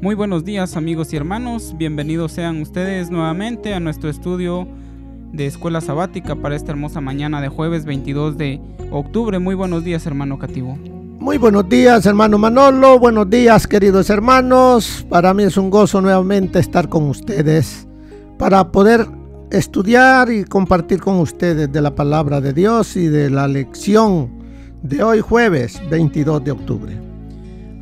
Muy buenos días, amigos y hermanos, bienvenidos sean ustedes nuevamente a nuestro estudio de escuela sabática para esta hermosa mañana de jueves 22 de octubre. Muy buenos días, hermano Cativo. Muy buenos días, hermano Manolo, buenos días, queridos hermanos. Para mí es un gozo nuevamente estar con ustedes para poder estudiar y compartir con ustedes de la palabra de Dios y de la lección de hoy jueves 22 de octubre.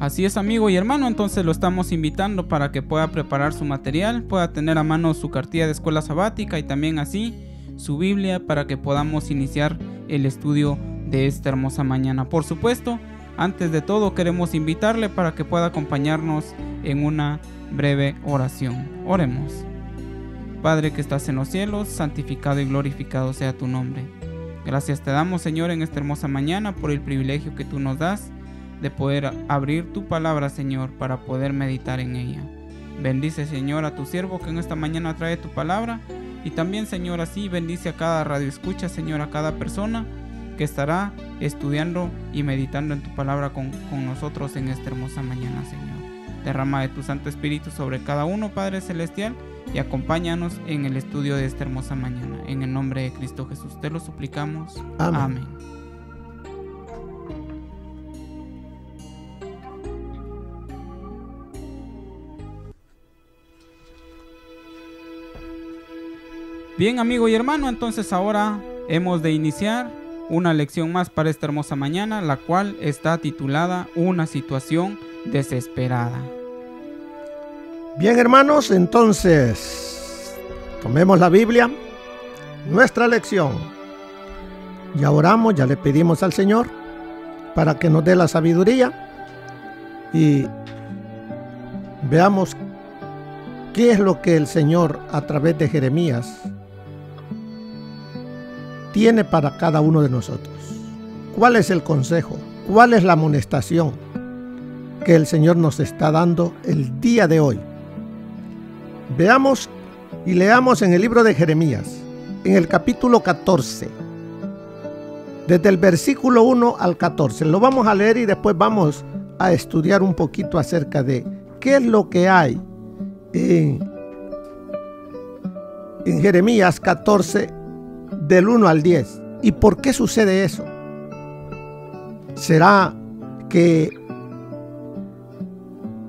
Así es, amigo y hermano, entonces lo estamos invitando para que pueda preparar su material, pueda tener a mano su cartilla de escuela sabática y también así su Biblia para que podamos iniciar el estudio de esta hermosa mañana. Por supuesto, antes de todo queremos invitarle para que pueda acompañarnos en una breve oración. Oremos. Padre que estás en los cielos, santificado y glorificado sea tu nombre. Gracias te damos, Señor, en esta hermosa mañana por el privilegio que tú nos das de poder abrir tu palabra, Señor, para poder meditar en ella. Bendice, Señor, a tu siervo que en esta mañana trae tu palabra y también, Señor, así bendice a cada radio escucha, Señor, a cada persona que estará estudiando y meditando en tu palabra con nosotros en esta hermosa mañana, Señor. Derrama de tu Santo Espíritu sobre cada uno, Padre Celestial, y acompáñanos en el estudio de esta hermosa mañana. En el nombre de Cristo Jesús te lo suplicamos. Amén. Amén. Bien, amigo y hermano, entonces ahora hemos de iniciar una lección más para esta hermosa mañana, la cual está titulada Una situación desesperada. Bien, hermanos, entonces tomemos la Biblia, nuestra lección. Ya oramos, ya le pedimos al Señor para que nos dé la sabiduría y veamos qué es lo que el Señor a través de Jeremías tiene para cada uno de nosotros. ¿Cuál es el consejo? ¿Cuál es la amonestación que el Señor nos está dando el día de hoy? Veamos y leamos en el libro de Jeremías, en el capítulo 14, desde el versículo 1 al 14. Lo vamos a leer y después vamos a estudiar un poquito acerca de qué es lo que hay en Jeremías 14, del 1 al 10. ¿Y por qué sucede eso? ¿Será que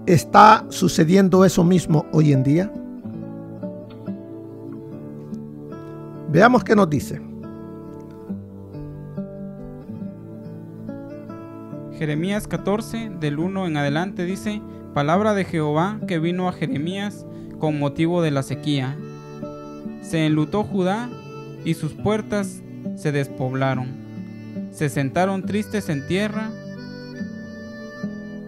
está sucediendo eso mismo hoy en día? Veamos qué nos dice. Jeremías 14, del 1 en adelante dice: Palabra de Jehová que vino a Jeremías con motivo de la sequía. Se enlutó Judá y sus puertas se despoblaron. Se sentaron tristes en tierra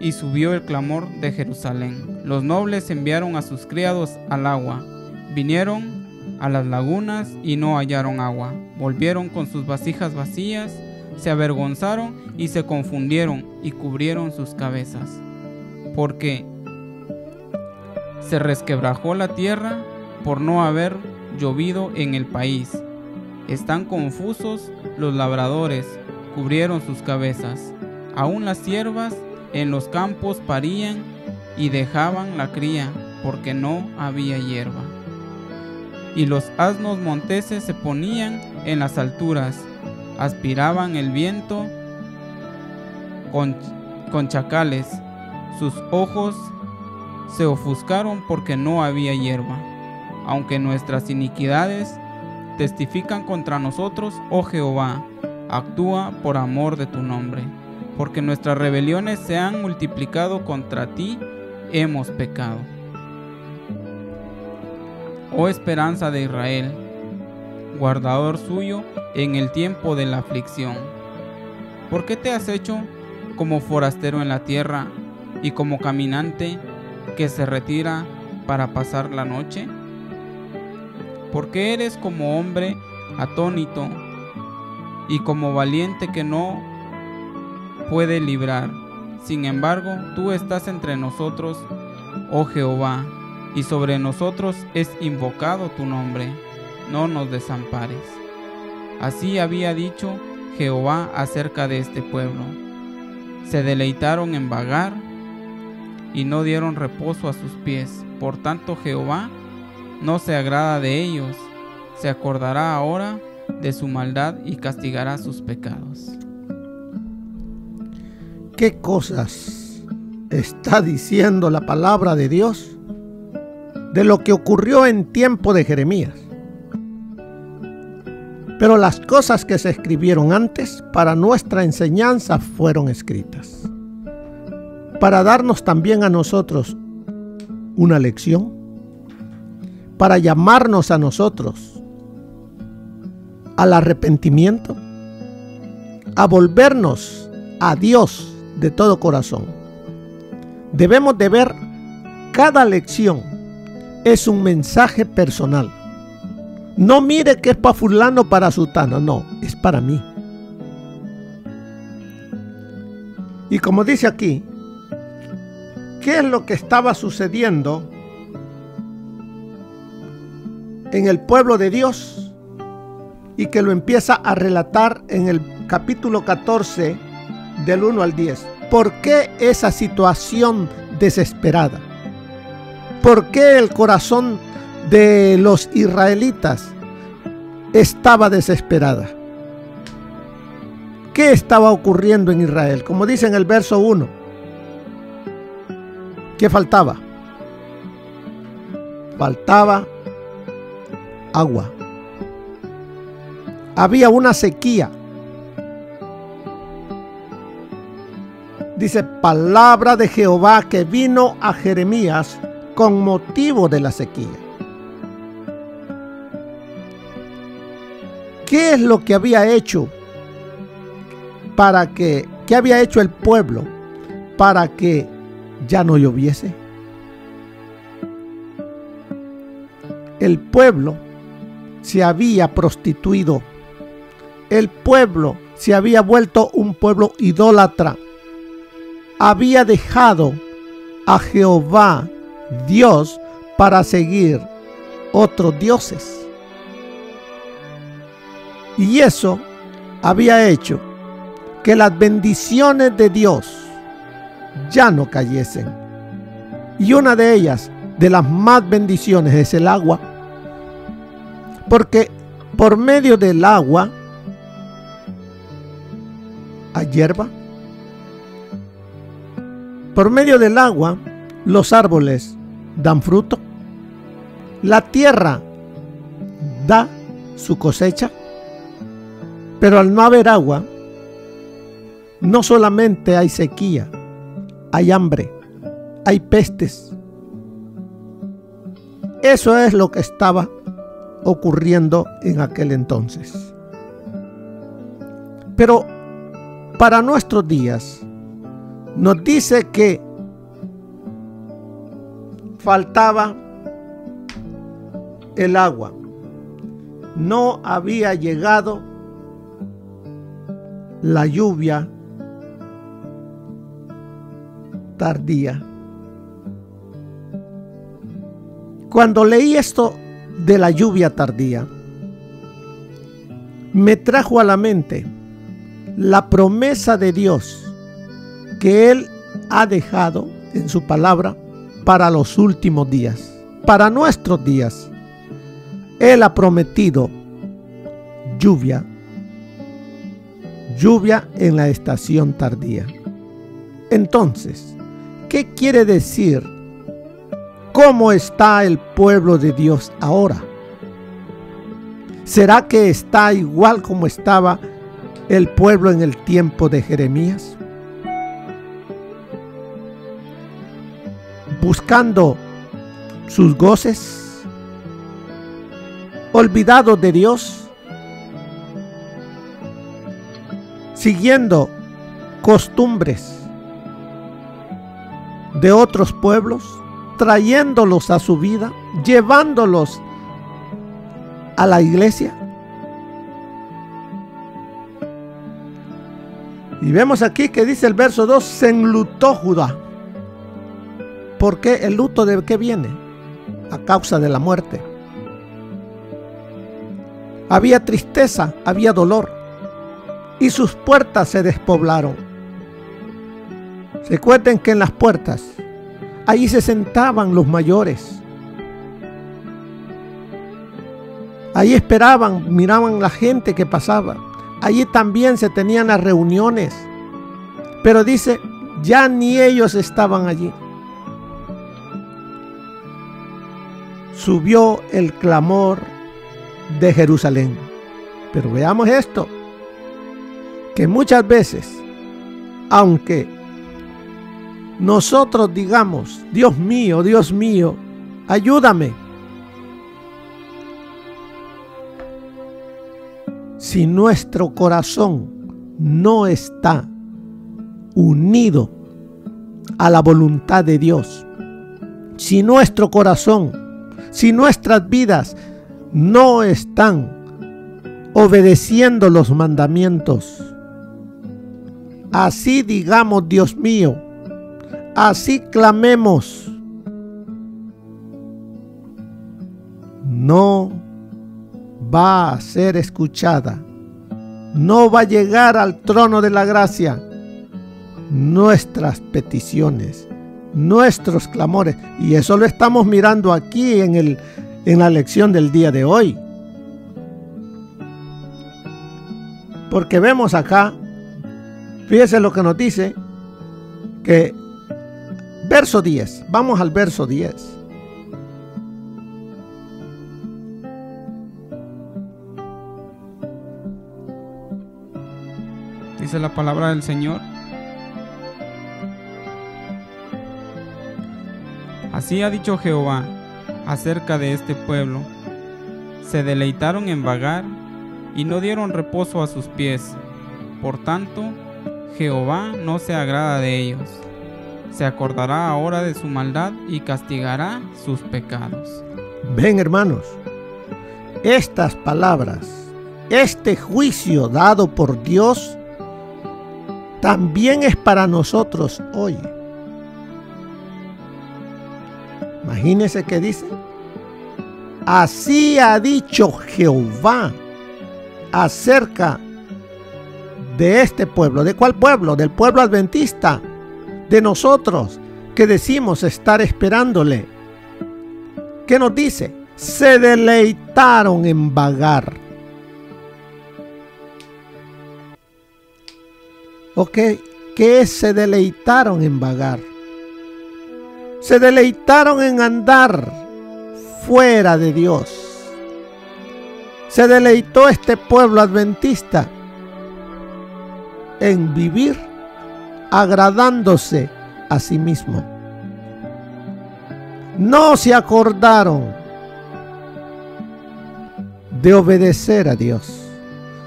y subió el clamor de Jerusalén. Los nobles enviaron a sus criados al agua. Vinieron a las lagunas y no hallaron agua. Volvieron con sus vasijas vacías, se avergonzaron y se confundieron y cubrieron sus cabezas. Porque se resquebrajó la tierra por no haber llovido en el país. Están confusos los labradores, cubrieron sus cabezas. Aún las siervas en los campos parían y dejaban la cría, porque no había hierba. Y los asnos monteses se ponían en las alturas, aspiraban el viento con chacales. Sus ojos se ofuscaron porque no había hierba. Aunque nuestras iniquidades testifican contra nosotros, oh Jehová, actúa por amor de tu nombre. Porque nuestras rebeliones se han multiplicado contra ti, hemos pecado. Oh esperanza de Israel, guardador suyo en el tiempo de la aflicción. ¿Por qué te has hecho como forastero en la tierra y como caminante que se retira para pasar la noche? Porque eres como hombre atónito y como valiente que no puede librar. Sin embargo, tú estás entre nosotros, oh Jehová, y sobre nosotros es invocado tu nombre. No nos desampares. Así había dicho Jehová acerca de este pueblo. Se deleitaron en vagar y no dieron reposo a sus pies. Por tanto, Jehová no se agrada de ellos, se acordará ahora de su maldad y castigará sus pecados. ¿Qué cosas está diciendo la palabra de Dios de lo que ocurrió en tiempo de Jeremías? Pero las cosas que se escribieron antes para nuestra enseñanza fueron escritas, para darnos también a nosotros una lección, para llamarnos a nosotros al arrepentimiento, a volvernos a Dios de todo corazón. Debemos de ver cada lección es un mensaje personal. No mire que es para fulano, para sutano, no, es para mí. Y como dice aquí, ¿qué es lo que estaba sucediendo en el pueblo de Dios? Y que lo empieza a relatar en el capítulo 14 del 1 al 10. ¿Por qué esa situación desesperada? ¿Por qué el corazón de los israelitas estaba desesperada? ¿Qué estaba ocurriendo en Israel? Como dice en el verso 1, ¿qué faltaba? Faltaba agua. Había una sequía. Dice, palabra de Jehová que vino a Jeremías con motivo de la sequía. ¿Qué es lo que había hecho qué había hecho el pueblo para que ya no lloviese? El pueblo se había prostituido. El pueblo se había vuelto un pueblo idólatra. Había dejado a Jehová Dios para seguir otros dioses. Y eso había hecho que las bendiciones de Dios ya no cayesen. Y una de ellas, de las más bendiciones, es el agua. Porque por medio del agua hay hierba. Por medio del agua los árboles dan fruto. La tierra da su cosecha. Pero al no haber agua, no solamente hay sequía, hay hambre, hay pestes. Eso es lo que estaba ocurriendo en aquel entonces. Pero para nuestros días nos dice que faltaba el agua. No había llegado la lluvia tardía. Cuando leí esto de la lluvia tardía, me trajo a la mente la promesa de Dios que Él ha dejado en su palabra para los últimos días, para nuestros días. Él ha prometido lluvia en la estación tardía. Entonces, ¿qué quiere decir? ¿Cómo está el pueblo de Dios ahora? ¿Será que está igual como estaba el pueblo en el tiempo de Jeremías? Buscando sus goces, olvidados de Dios, siguiendo costumbres de otros pueblos, trayéndolos a su vida, llevándolos a la iglesia. Y vemos aquí que dice el verso 2, se enlutó Judá. ¿Por qué? ¿El luto de qué viene? A causa de la muerte. Había tristeza, había dolor, y sus puertas se despoblaron. Recuerden que en las puertas Ahí se sentaban los mayores. Ahí esperaban, miraban la gente que pasaba. Allí también se tenían las reuniones. Pero dice, ya ni ellos estaban allí. Subió el clamor de Jerusalén. Pero veamos esto, que muchas veces, aunque nosotros digamos, Dios mío, ayúdame, si nuestro corazón no está unido a la voluntad de Dios, si nuestro corazón, si nuestras vidas no están obedeciendo los mandamientos, así digamos, Dios mío, así clamemos, no va a ser escuchada, no va a llegar al trono de la gracia nuestras peticiones, nuestros clamores. Y eso lo estamos mirando aquí en la lección del día de hoy. Porque vemos acá, fíjese lo que nos dice, que verso 10, vamos al verso 10. Dice la palabra del Señor: así ha dicho Jehová acerca de este pueblo: se deleitaron en vagar y no dieron reposo a sus pies. Por tanto, Jehová no se agrada de ellos. Se acordará ahora de su maldad y castigará sus pecados. Ven, hermanos, estas palabras, este juicio dado por Dios, también es para nosotros hoy. Imagínense que dice: así ha dicho Jehová acerca de este pueblo. ¿De cuál pueblo? Del pueblo adventista, de nosotros que decimos estar esperándole. ¿Qué nos dice? Se deleitaron en vagar. ¿Ok? ¿Qué es se deleitaron en vagar? Se deleitaron en andar fuera de Dios. Se deleitó este pueblo adventista en vivir agradándose a sí mismo. No se acordaron de obedecer a Dios.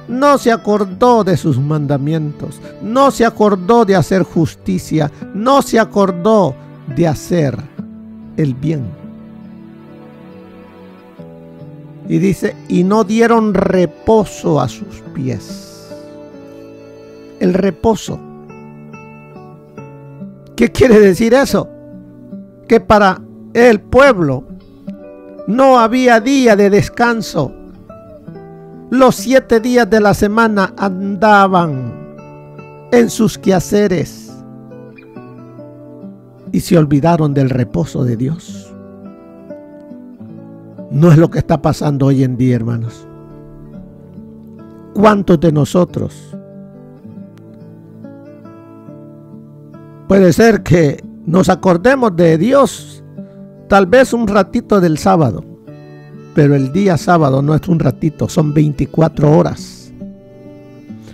No se acordó de sus mandamientos. No se acordó de hacer justicia. No se acordó de hacer el bien. Y dice, y no dieron reposo a sus pies. El reposo. ¿Qué quiere decir eso? Que para el pueblo no había día de descanso. Los 7 días de la semana andaban en sus quehaceres y se olvidaron del reposo de Dios. No es lo que está pasando hoy en día, hermanos. ¿Cuántos de nosotros? Puede ser que nos acordemos de Dios tal vez un ratito del sábado, pero el día sábado no es un ratito, son 24 horas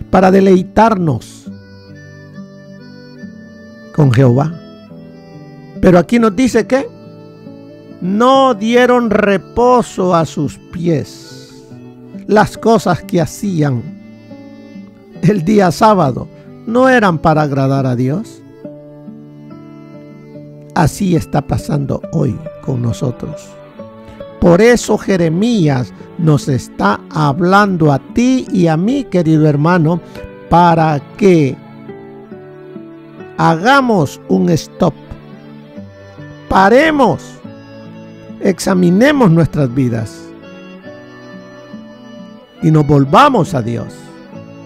para deleitarnos con Jehová. Pero aquí nos dice que no dieron reposo a sus pies. Las cosas que hacían el día sábado no eran para agradar a Dios. Así está pasando hoy con nosotros. Por eso Jeremías nos está hablando a ti y a mí, querido hermano, para que hagamos un stop. Paremos, examinemos nuestras vidas y nos volvamos a Dios.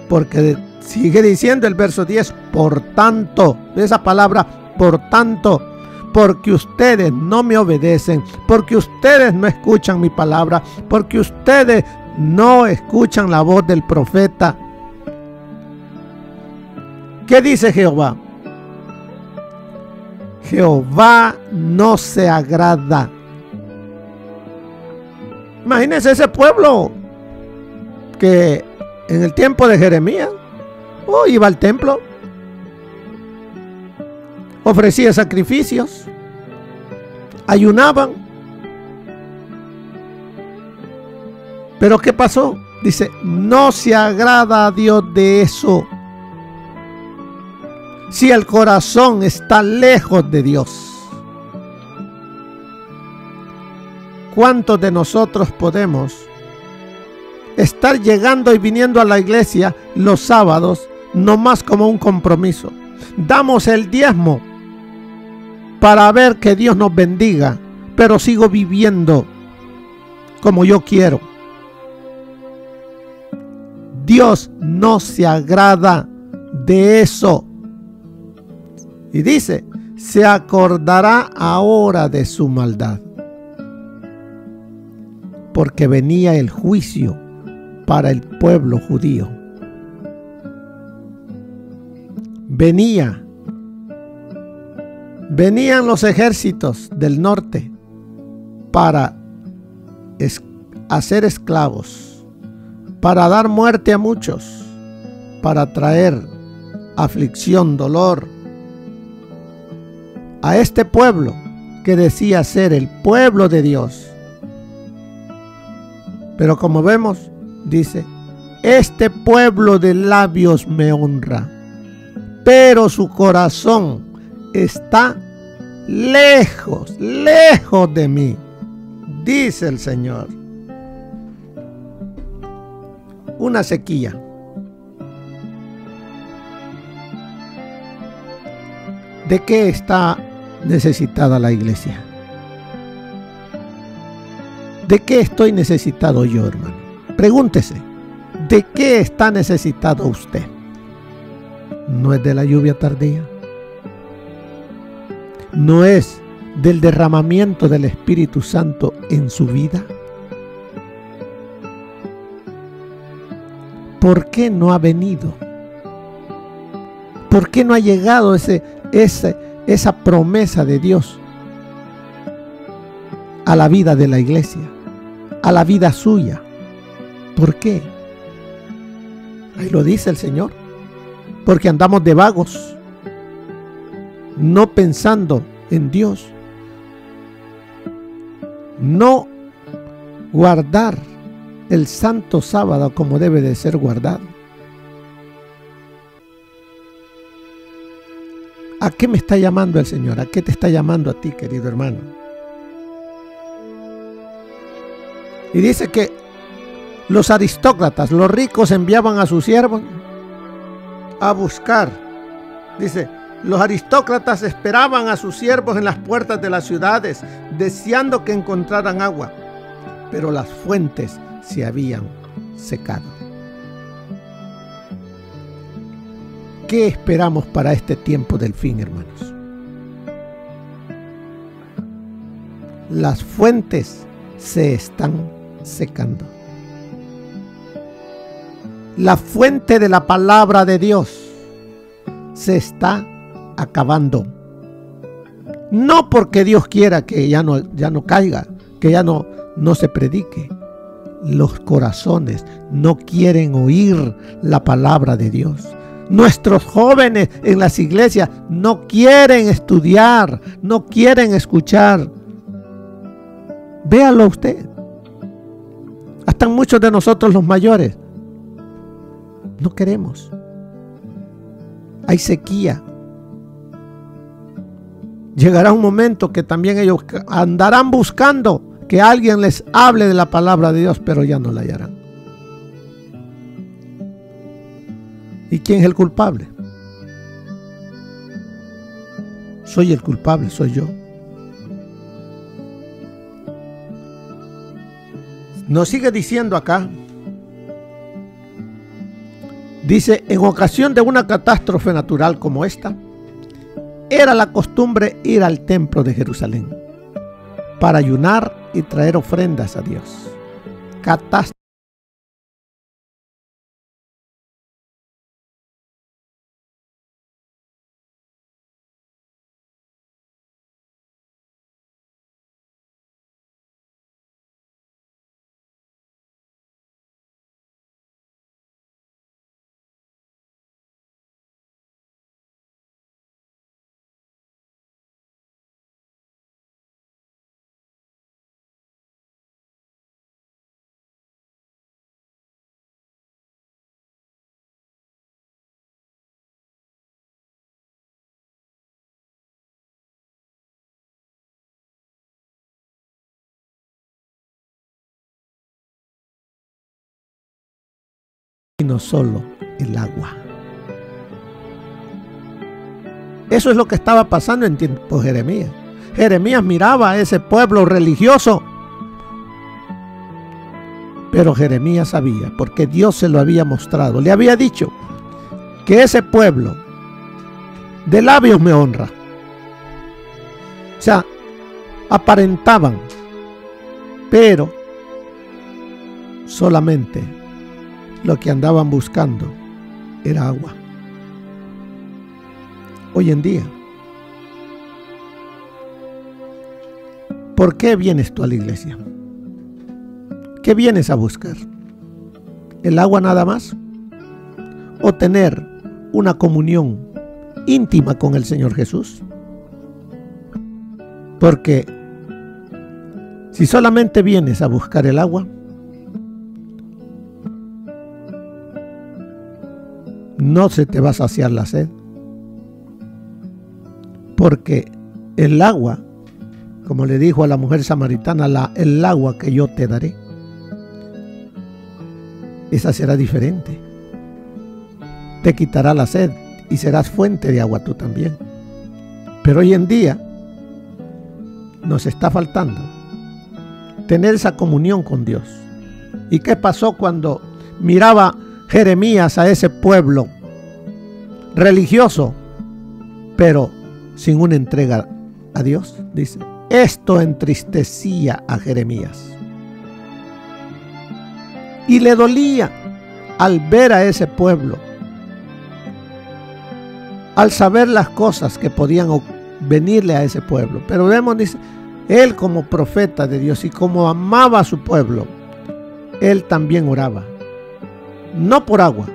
Porque sigue diciendo el verso 10, por tanto, esa palabra, por tanto, porque ustedes no me obedecen, porque ustedes no escuchan mi palabra, porque ustedes no escuchan la voz del profeta. ¿Qué dice Jehová? Jehová no se agrada. Imagínense ese pueblo que en el tiempo de Jeremías iba al templo, ofrecía sacrificios, ayunaban. Pero ¿qué pasó? Dice, no se agrada a Dios de eso. Si el corazón está lejos de Dios. ¿Cuántos de nosotros podemos estar llegando y viniendo a la iglesia los sábados nomás como un compromiso? Damos el diezmo para ver que Dios nos bendiga, pero sigo viviendo como yo quiero. Dios no se agrada de eso. Y dice, se acordará ahora de su maldad, porque venía el juicio para el pueblo judío. Venían los ejércitos del norte para hacer esclavos, para dar muerte a muchos, para traer aflicción, dolor a este pueblo que decía ser el pueblo de Dios. Pero como vemos, dice, este pueblo de labios me honra, pero su corazón está lejos, lejos de mí, dice el Señor. Una sequía. ¿De qué está necesitada la iglesia? ¿De qué estoy necesitado yo, hermano? Pregúntese, ¿de qué está necesitado usted? ¿No es de la lluvia tardía? ¿No es del derramamiento del Espíritu Santo en su vida? ¿Por qué no ha venido? ¿Por qué no ha llegado esa promesa de Dios a la vida de la iglesia, a la vida suya? ¿Por qué? Ahí lo dice el Señor. Porque andamos de vagos, no pensando en Dios, no guardar el santo sábado como debe de ser guardado. ¿A qué me está llamando el Señor? ¿A qué te está llamando a ti, querido hermano? Y dice que los aristócratas, los ricos, enviaban a sus siervos a buscar. Dice, los aristócratas esperaban a sus siervos en las puertas de las ciudades, deseando que encontraran agua, pero las fuentes se habían secado. ¿Qué esperamos para este tiempo del fin, hermanos? Las fuentes se están secando. La fuente de la palabra de Dios se está acabando. No porque Dios quiera que ya no caiga, que ya no se predique. Los corazones no quieren oír la palabra de Dios. Nuestros jóvenes en las iglesias no quieren estudiar, no quieren escuchar. Véalo usted. Hasta muchos de nosotros los mayores no queremos. Hay sequía. Llegará un momento que también ellos andarán buscando que alguien les hable de la palabra de Dios, pero ya no la hallarán. ¿Y quién es el culpable? Soy el culpable, soy yo. Nos sigue diciendo acá. Dice, en ocasión de una catástrofe natural como esta, era la costumbre ir al templo de Jerusalén para ayunar y traer ofrendas a Dios. Catástrofe. Y no solo el agua. Eso es lo que estaba pasando en tiempo de Jeremías. Jeremías miraba a ese pueblo religioso, pero Jeremías sabía, porque Dios se lo había mostrado, le había dicho que ese pueblo de labios me honra. O sea, aparentaban, pero solamente lo que andaban buscando era agua. Hoy en día, ¿por qué vienes tú a la iglesia? ¿Qué vienes a buscar? ¿El agua nada más? ¿O tener una comunión íntima con el Señor Jesús? Porque si solamente vienes a buscar el agua, no se te va a saciar la sed. Porque el agua, como le dijo a la mujer samaritana, el agua que yo te daré, esa será diferente. Te quitará la sed y serás fuente de agua tú también. Pero hoy en día nos está faltando tener esa comunión con Dios. ¿Y qué pasó cuando miraba Jeremías a ese pueblo religioso, pero sin una entrega a Dios? Dice, esto entristecía a Jeremías y le dolía al ver a ese pueblo, al saber las cosas que podían venirle a ese pueblo. Pero vemos, dice, él como profeta de Dios y como amaba a su pueblo, él también oraba, no por agua,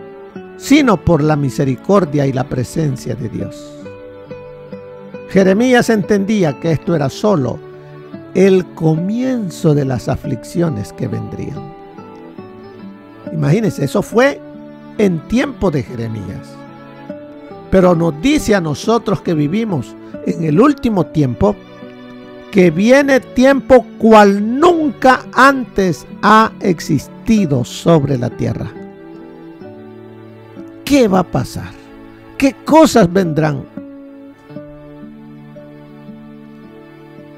sino por la misericordia y la presencia de Dios. Jeremías entendía que esto era solo el comienzo de las aflicciones que vendrían. Imagínense, eso fue en tiempo de Jeremías. Pero nos dice a nosotros que vivimos en el último tiempo, que viene tiempo cual nunca antes ha existido sobre la tierra. ¿Qué va a pasar? ¿Qué cosas vendrán?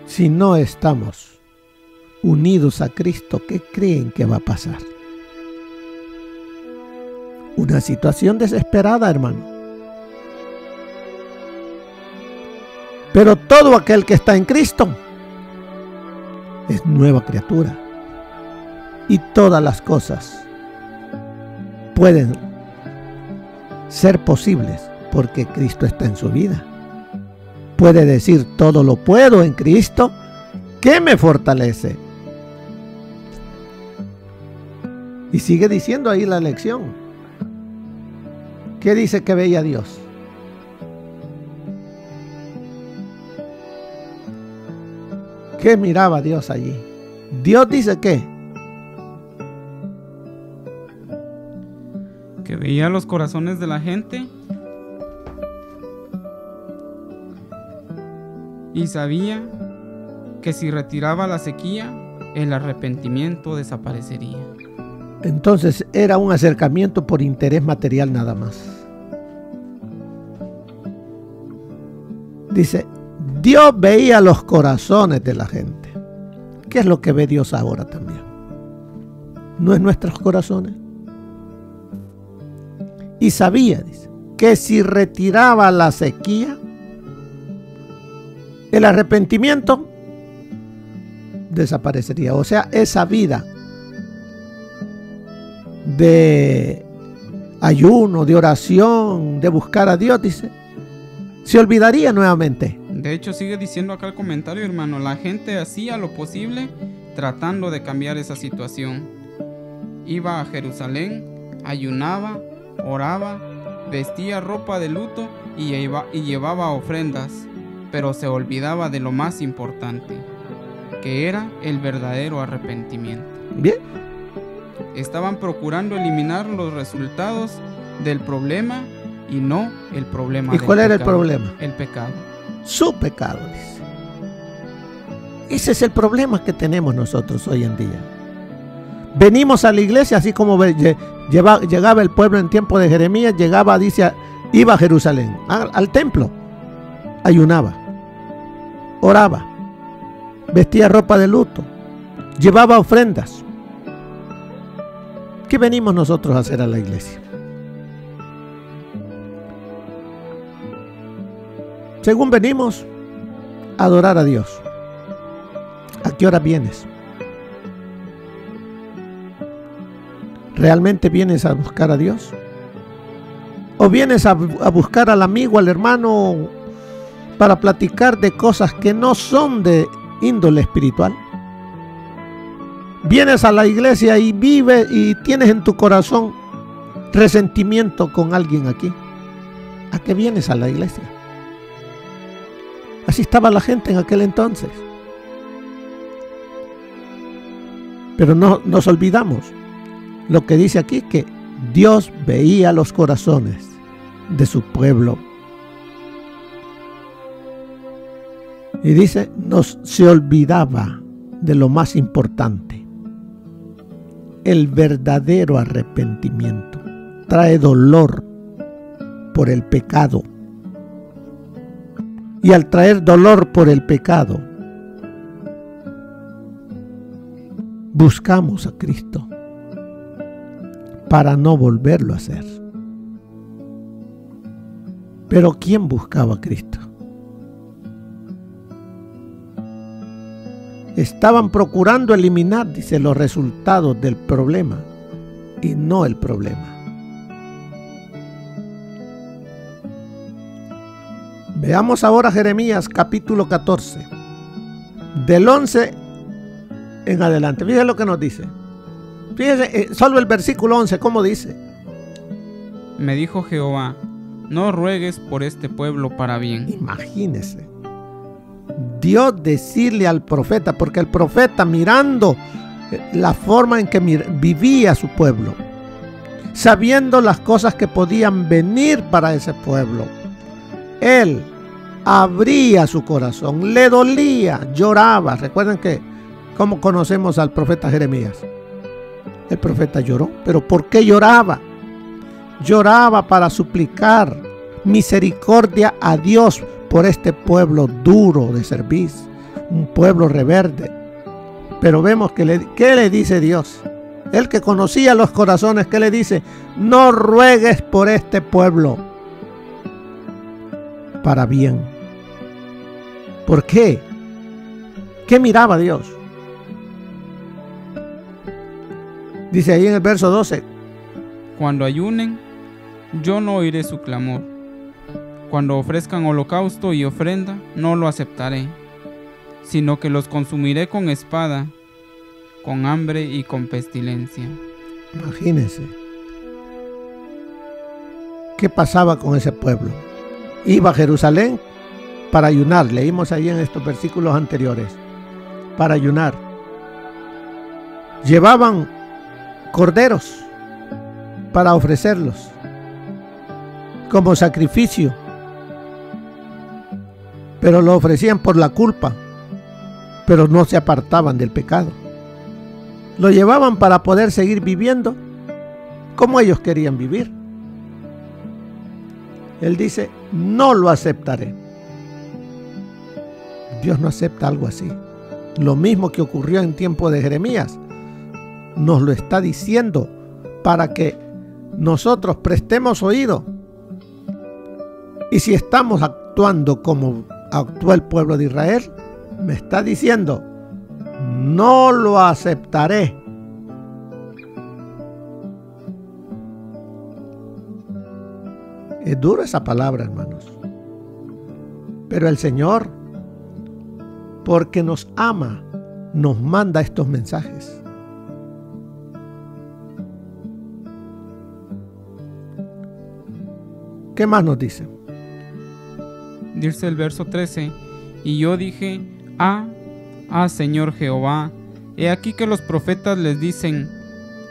Si no estamos unidos a Cristo, ¿qué creen que va a pasar? Una situación desesperada, hermano. Pero todo aquel que está en Cristo es nueva criatura. Y todas las cosas pueden ser posibles porque Cristo está en su vida. Puede decir, todo lo puedo en Cristo que me fortalece. Y sigue diciendo ahí la lección. ¿Qué dice que veía Dios? ¿Qué miraba Dios allí? Dios dice ¿qué? Que veía los corazones de la gente y sabía que si retiraba la sequía, el arrepentimiento desaparecería. Entonces era un acercamiento por interés material nada más. Dice, Dios veía los corazones de la gente. ¿Qué es lo que ve Dios ahora también? ¿No es nuestros corazones? Y sabía, dice, que si retiraba la sequía, el arrepentimiento desaparecería. O sea, esa vida de ayuno, de oración, de buscar a Dios, dice, se olvidaría nuevamente. De hecho, sigue diciendo acá el comentario, hermano, la gente hacía lo posible tratando de cambiar esa situación. Iba a Jerusalén, ayunaba, oraba, vestía ropa de luto y llevaba ofrendas, pero se olvidaba de lo más importante, que era el verdadero arrepentimiento. Bien. Estaban procurando eliminar los resultados del problema y no el problema. ¿Y cuál era el problema? El pecado. Su pecado, dice. Ese es el problema que tenemos nosotros hoy en día. Venimos a la iglesia así como llegaba el pueblo en tiempo de Jeremías, llegaba, dice, iba a Jerusalén, al templo, ayunaba, oraba, vestía ropa de luto, llevaba ofrendas. ¿Qué venimos nosotros a hacer a la iglesia? Según venimos a adorar a Dios. ¿A qué hora vienes? ¿Realmente vienes a buscar a Dios? ¿O vienes a buscar al amigo, al hermano, para platicar de cosas que no son de índole espiritual? Vienes a la iglesia y vives y tienes en tu corazón resentimiento con alguien aquí. ¿A qué vienes a la iglesia? Así estaba la gente en aquel entonces. Pero no nos olvidamos lo que dice aquí, que Dios veía los corazones de su pueblo. Y dice, se olvidaba de lo más importante. El verdadero arrepentimiento trae dolor por el pecado. Y al traer dolor por el pecado, buscamos a Cristo para no volverlo a hacer. Pero ¿quién buscaba a Cristo? Estaban procurando eliminar, dice, los resultados del problema y no el problema. Veamos ahora Jeremías capítulo 14, del 11 en adelante. Fíjense lo que nos dice. Fíjense, solo el versículo 11, ¿cómo dice? Me dijo Jehová, no ruegues por este pueblo para bien. Imagínese. Dios decirle al profeta, porque el profeta, mirando la forma en que vivía su pueblo, sabiendo las cosas que podían venir para ese pueblo, él abría su corazón, le dolía, lloraba. Recuerden que, ¿cómo conocemos al profeta Jeremías? El profeta lloró. ¿Pero por qué lloraba? Lloraba para suplicar misericordia a Dios por este pueblo duro de cerviz, un pueblo rebelde. Pero vemos que ¿qué le dice Dios? Él que conocía los corazones, ¿qué le dice? No ruegues por este pueblo para bien. ¿Por qué? ¿Qué miraba Dios? Dice ahí en el verso 12. Cuando ayunen, yo no oiré su clamor. Cuando ofrezcan holocausto y ofrenda, no lo aceptaré, sino que los consumiré con espada, con hambre y con pestilencia. Imagínense. ¿Qué pasaba con ese pueblo? Iba a Jerusalén para ayunar. Leímos ahí en estos versículos anteriores. Para ayunar. Llevaban corderos para ofrecerlos como sacrificio, pero lo ofrecían por la culpa, pero no se apartaban del pecado. Lo llevaban para poder seguir viviendo como ellos querían vivir. Él dice, no lo aceptaré. Dios no acepta algo así. Lo mismo que ocurrió en tiempo de Jeremías, nos lo está diciendo para que nosotros prestemos oído. Y si estamos actuando como actuó el pueblo de Israel, me está diciendo, no lo aceptaré. Es dura esa palabra, hermanos. Pero el Señor, porque nos ama, nos manda estos mensajes. ¿Qué más nos dice? Dice el verso 13, y yo dije, Señor Jehová, he aquí que los profetas les dicen,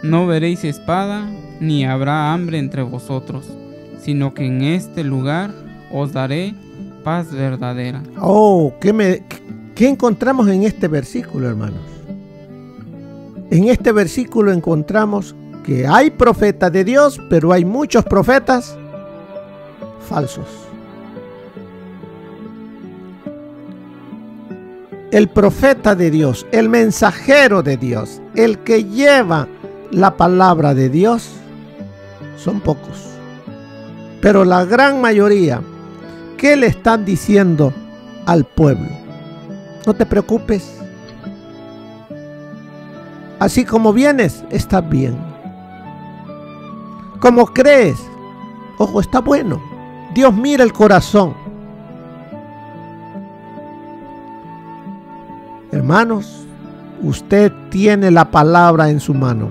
no veréis espada, ni habrá hambre entre vosotros, sino que en este lugar os daré paz verdadera. ¿Qué encontramos en este versículo, hermanos? En este versículo encontramos que hay profetas de Dios, pero hay muchos profetas falsos. El profeta de Dios, el mensajero de Dios, el que lleva la palabra de Dios, son pocos. Pero la gran mayoría, ¿qué le están diciendo al pueblo? No te preocupes. Así como vienes, estás bien. Como crees, ojo, está bueno. Dios mira el corazón. Hermanos, usted tiene la palabra en su mano.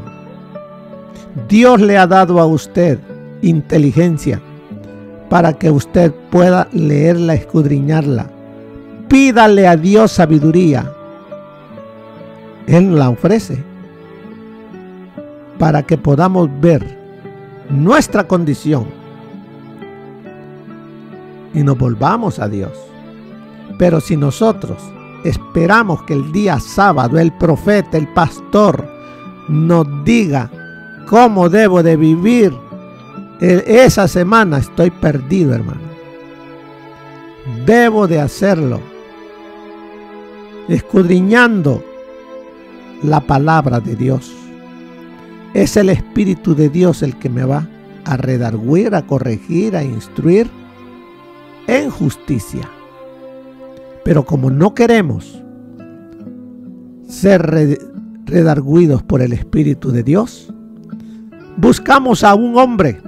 Dios le ha dado a usted inteligencia para que usted pueda leerla, escudriñarla. Pídale a Dios sabiduría. Él la ofrece para que podamos ver nuestra condición y nos volvamos a Dios. Pero si nosotros esperamos que el día sábado el profeta, el pastor nos diga cómo debo de vivir esa semana, estoy perdido, hermano. Debo de hacerlo escudriñando la palabra de Dios. Es el Espíritu de Dios el que me va a redarguir, a corregir, a instruir en justicia. Pero como no queremos ser redarguidos por el Espíritu de Dios, buscamos a un hombre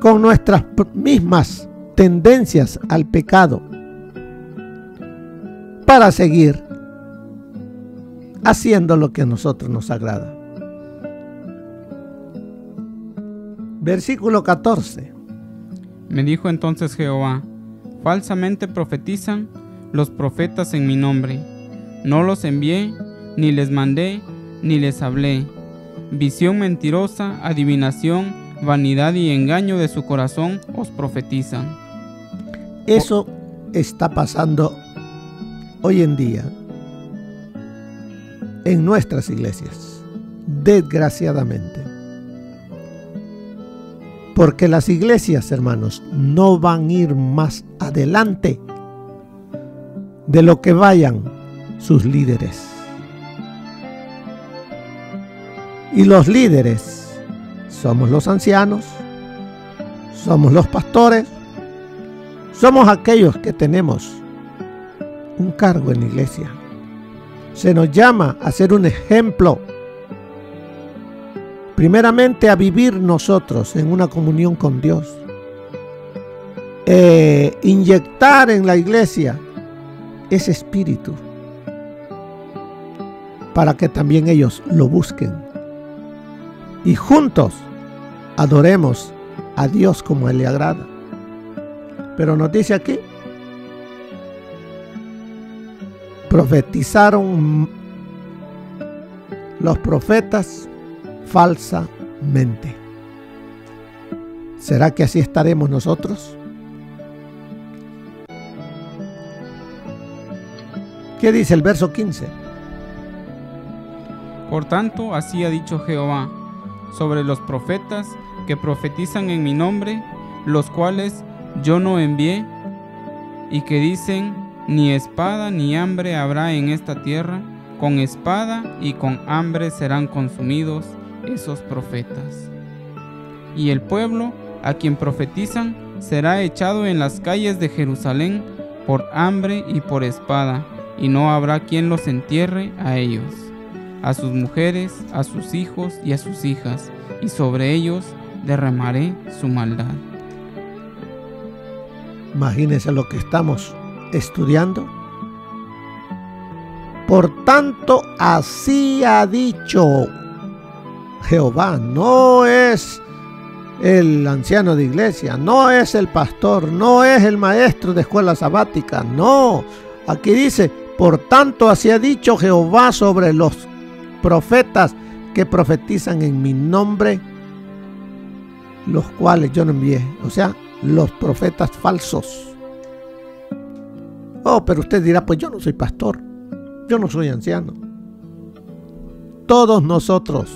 con nuestras mismas tendencias al pecado para seguir haciendo lo que a nosotros nos agrada. Versículo 14. Me dijo entonces Jehová, falsamente profetizan los profetas en mi nombre. No los envié, ni les mandé, ni les hablé. Visión mentirosa, adivinación, vanidad y engaño de su corazón os profetizan. Eso está pasando hoy en día en nuestras iglesias, desgraciadamente. Porque las iglesias, hermanos, no van a ir más adelante de lo que vayan sus líderes. Y los líderes somos los ancianos, somos los pastores, somos aquellos que tenemos un cargo en la iglesia. Se nos llama a ser un ejemplo. Primeramente a vivir nosotros en una comunión con Dios. Inyectar en la iglesia ese espíritu para que también ellos lo busquen. Y juntos adoremos a Dios como a Él le agrada. Pero nos dice aquí, profetizaron los profetas falsamente. ¿Será que así estaremos nosotros? ¿Qué dice el verso 15? Por tanto, así ha dicho Jehová, sobre los profetas que profetizan en mi nombre, los cuales yo no envié, y que dicen, ni espada ni hambre habrá en esta tierra, con espada y con hambre serán consumidos esos profetas. Y el pueblo a quien profetizan será echado en las calles de Jerusalén por hambre y por espada, y no habrá quien los entierre a ellos, a sus mujeres, a sus hijos y a sus hijas, y sobre ellos derramaré su maldad. Imagínense lo que estamos estudiando. Por tanto, así ha dicho Jehová. No es el anciano de iglesia, no es el pastor, no es el maestro de escuela sabática, no. Aquí dice, por tanto, así ha dicho Jehová sobre los profetas que profetizan en mi nombre, los cuales yo no envié. O sea, los profetas falsos. Oh, pero usted dirá, pues yo no soy pastor, yo no soy anciano. Todos nosotros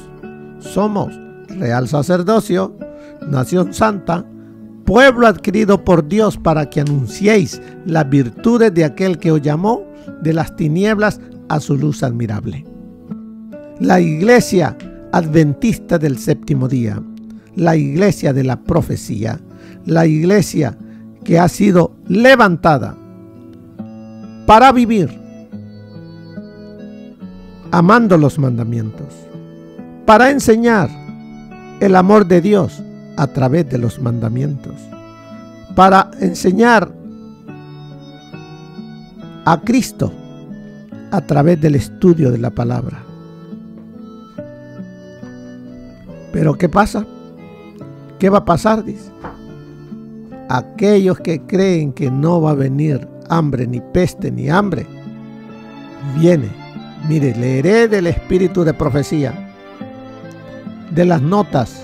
somos real sacerdocio, nación santa, pueblo adquirido por Dios para que anunciéis las virtudes de aquel que os llamó de las tinieblas a su luz admirable. La iglesia adventista del séptimo día, la iglesia de la profecía, la iglesia que ha sido levantada para vivir amando los mandamientos, para enseñar el amor de Dios a través de los mandamientos, para enseñar a Cristo a través del estudio de la palabra. Pero ¿qué pasa? ¿Qué va a pasar? Dice, aquellos que creen que no va a venir hambre, ni peste, ni hambre, viene. Mire, leeré del espíritu de profecía, de las notas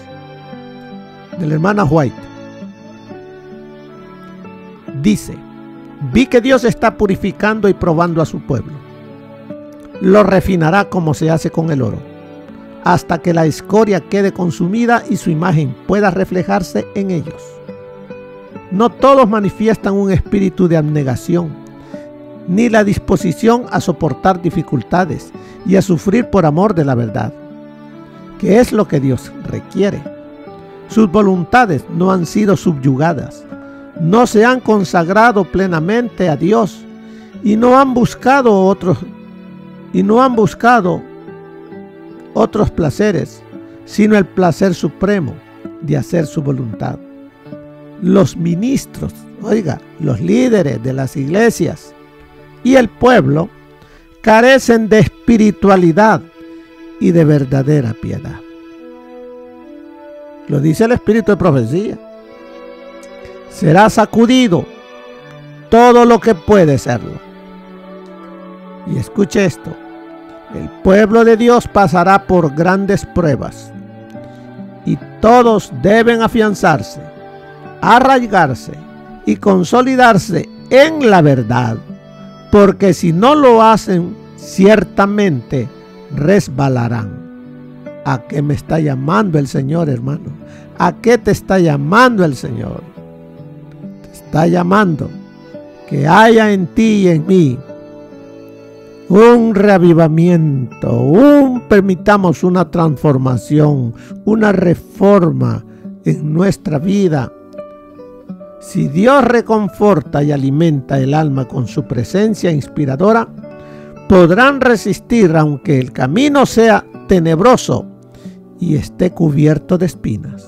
de la hermana White. Dice, vi que Dios está purificando y probando a su pueblo. Lo refinará como se hace con el oro, hasta que la escoria quede consumida y su imagen pueda reflejarse en ellos. No todos manifiestan un espíritu de abnegación, ni la disposición a soportar dificultades y a sufrir por amor de la verdad, que es lo que Dios requiere. Sus voluntades no han sido subyugadas, no se han consagrado plenamente a Dios y no han buscado otros placeres, sino el placer supremo de hacer su voluntad. Los ministros, los líderes de las iglesias y el pueblo carecen de espiritualidad y de verdadera piedad. Lo dice el espíritu de profecía. Será sacudido todo lo que puede serlo. Y escuche esto. El pueblo de Dios pasará por grandes pruebas y todos deben afianzarse, arraigarse y consolidarse en la verdad, porque si no lo hacen, ciertamente resbalarán. ¿A qué me está llamando el Señor, hermano? ¿A qué te está llamando el Señor? Te está llamando que haya en ti y en mí un reavivamiento, permitamos una transformación, una reforma en nuestra vida. Si Dios reconforta y alimenta el alma con su presencia inspiradora, podrán resistir aunque el camino sea tenebroso y esté cubierto de espinas.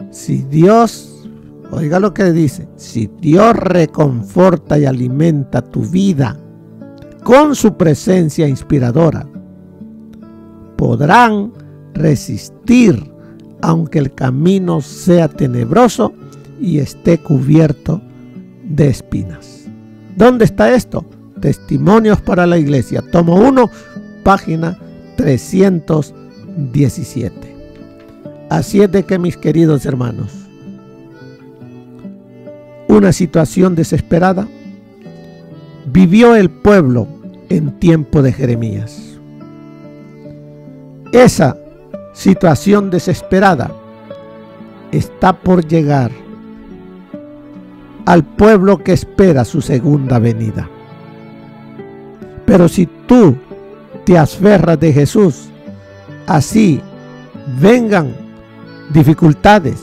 Si Dios, oiga lo que dice, si Dios reconforta y alimenta tu vida con su presencia inspiradora, podrán resistir aunque el camino sea tenebroso y esté cubierto de espinas. ¿Dónde está esto? Testimonios para la Iglesia, tomo 1, página 317. Así es de que, mis queridos hermanos, una situación desesperada vivió el pueblo en tiempo de Jeremías. Esa situación desesperada está por llegar al pueblo que espera su segunda venida. Pero si tú te aferras de Jesús, así vengan dificultades,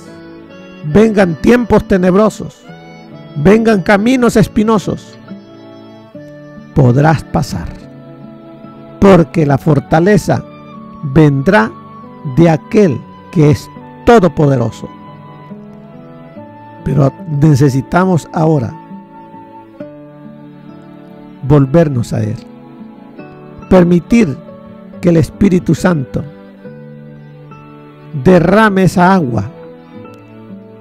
vengan tiempos tenebrosos, vengan caminos espinosos, podrás pasar, porque la fortaleza vendrá de aquel que es todopoderoso. Pero necesitamos ahora volvernos a Él, permitir que el Espíritu Santo derrame esa agua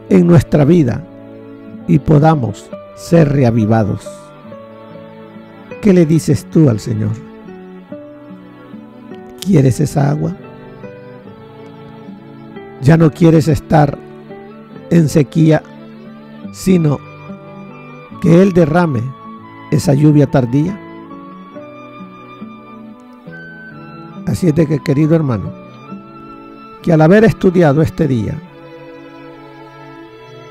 en nuestra vida y podamos ser reavivados. ¿Qué le dices tú al Señor? ¿Quieres esa agua? Ya no quieres estar en sequía, sino que Él derrame esa lluvia tardía. Así es de que, querido hermano, que al haber estudiado este día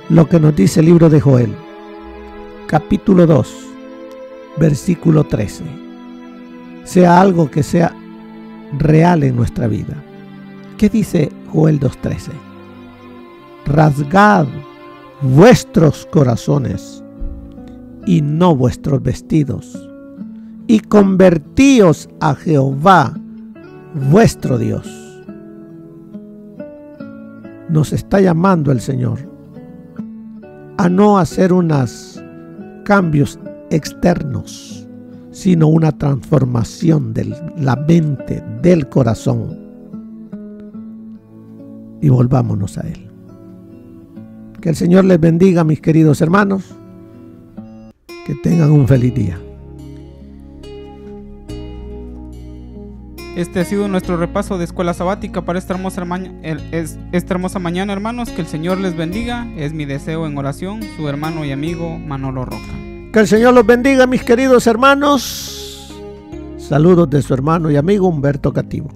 lo que nos dice el libro de Joel, capítulo 2, versículo 13, sea algo que sea real en nuestra vida. ¿Qué dice Joel 2:13? Rasgad vuestros corazones y no vuestros vestidos, y convertíos a Jehová vuestro Dios. Nos está llamando el Señor a no hacer unos cambios externos, sino una transformación de la mente, del corazón, y volvámonos a Él. Que el Señor les bendiga, mis queridos hermanos, que tengan un feliz día. Este ha sido nuestro repaso de escuela sabática para esta hermosa mañana, hermanos. Que el Señor les bendiga. Es mi deseo en oración. Su hermano y amigo Manolo Roca. Que el Señor los bendiga, mis queridos hermanos. Saludos de su hermano y amigo Humberto Cativo.